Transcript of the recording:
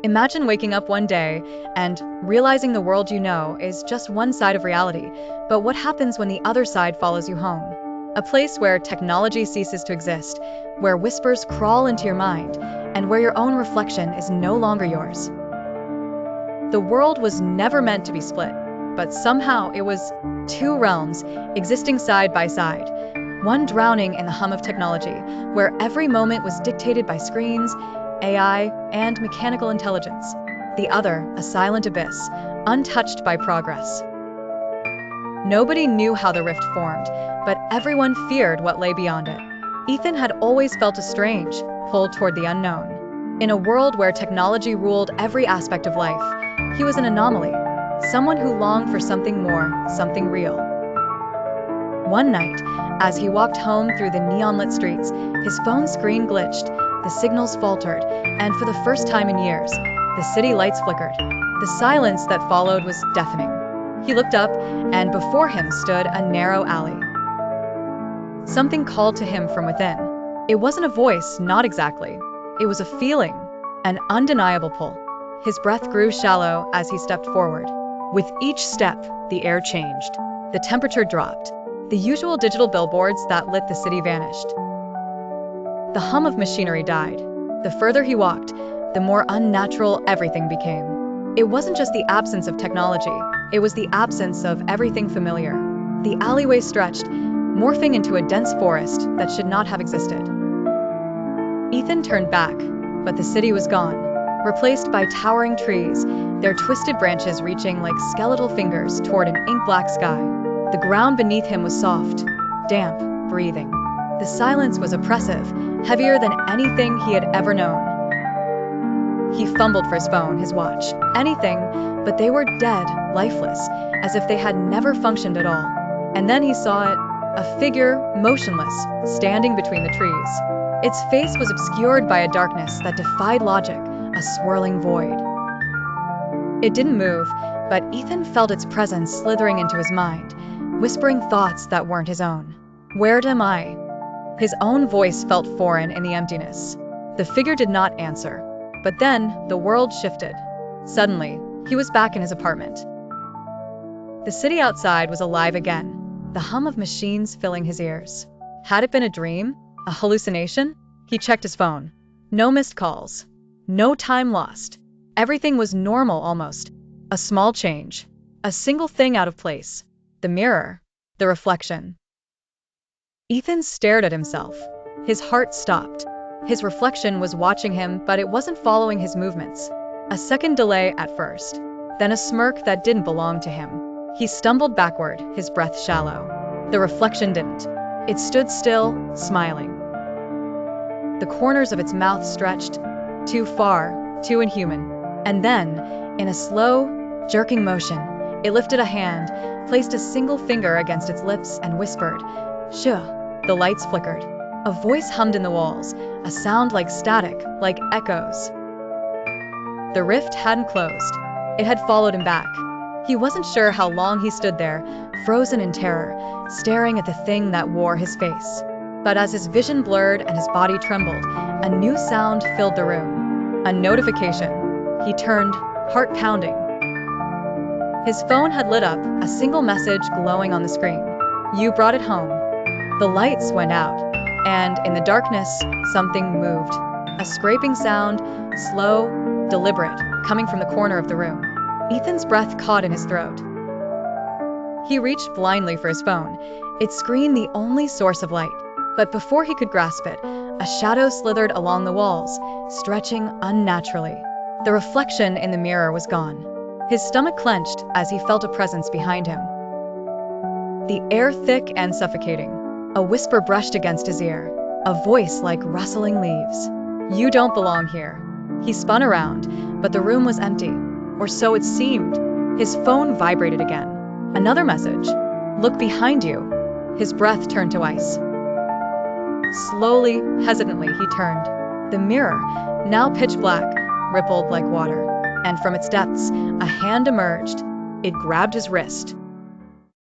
Imagine waking up one day and realizing the world you know is just one side of reality, but what happens when the other side follows you home? A place where technology ceases to exist, where whispers crawl into your mind, and where your own reflection is no longer yours. The world was never meant to be split, but somehow it was two realms existing side by side. One drowning in the hum of technology, where every moment was dictated by screens, AI, and mechanical intelligence. The other, a silent abyss, untouched by progress. Nobody knew how the rift formed, but everyone feared what lay beyond it. Ethan had always felt a strange pull toward the unknown. In a world where technology ruled every aspect of life, he was an anomaly, someone who longed for something more, something real. One night, as he walked home through the neon-lit streets, his phone screen glitched, the signals faltered, and for the first time in years, the city lights flickered. The silence that followed was deafening. He looked up, and before him stood a narrow alley. Something called to him from within. It wasn't a voice, not exactly. It was a feeling, an undeniable pull. His breath grew shallow as he stepped forward. With each step, the air changed. The temperature dropped. The usual digital billboards that lit the city vanished. The hum of machinery died. The further he walked, the more unnatural everything became. It wasn't just the absence of technology, it was the absence of everything familiar. The alleyway stretched, morphing into a dense forest that should not have existed. Ethan turned back, but the city was gone, replaced by towering trees, their twisted branches reaching like skeletal fingers toward an ink-black sky. The ground beneath him was soft, damp, breathing. The silence was oppressive, heavier than anything he had ever known. He fumbled for his phone, his watch, anything, but they were dead, lifeless, as if they had never functioned at all. And then he saw it, a figure, motionless, standing between the trees. Its face was obscured by a darkness that defied logic, a swirling void. It didn't move, but Ethan felt its presence slithering into his mind, whispering thoughts that weren't his own. Where am I? His own voice felt foreign in the emptiness. The figure did not answer. But then, the world shifted. Suddenly, he was back in his apartment. The city outside was alive again, the hum of machines filling his ears. Had it been a dream? A hallucination? He checked his phone. No missed calls. No time lost. Everything was normal almost. A small change. A single thing out of place. The mirror. The reflection. Ethan stared at himself. His heart stopped. His reflection was watching him, but it wasn't following his movements. A second delay at first, then a smirk that didn't belong to him. He stumbled backward, his breath shallow. The reflection didn't. It stood still, smiling. The corners of its mouth stretched, too far, too inhuman. And then, in a slow, jerking motion, it lifted a hand, placed a single finger against its lips, and whispered, "Shh." The lights flickered. A voice hummed in the walls, a sound like static, like echoes. The rift hadn't closed. It had followed him back. He wasn't sure how long he stood there, frozen in terror, staring at the thing that wore his face. But as his vision blurred and his body trembled, a new sound filled the room. A notification. He turned, heart pounding. His phone had lit up, a single message glowing on the screen. "You brought it home." The lights went out, and in the darkness, something moved. A scraping sound, slow, deliberate, coming from the corner of the room. Ethan's breath caught in his throat. He reached blindly for his phone, its screen the only source of light. But before he could grasp it, a shadow slithered along the walls, stretching unnaturally. The reflection in the mirror was gone. His stomach clenched as he felt a presence behind him. The air thick and suffocating. A whisper brushed against his ear, a voice like rustling leaves. "You don't belong here." He spun around, but the room was empty, or so it seemed. His phone vibrated again. Another message. "Look behind you." His breath turned to ice. Slowly, hesitantly, he turned. The mirror, now pitch black, rippled like water, and from its depths, a hand emerged. It grabbed his wrist.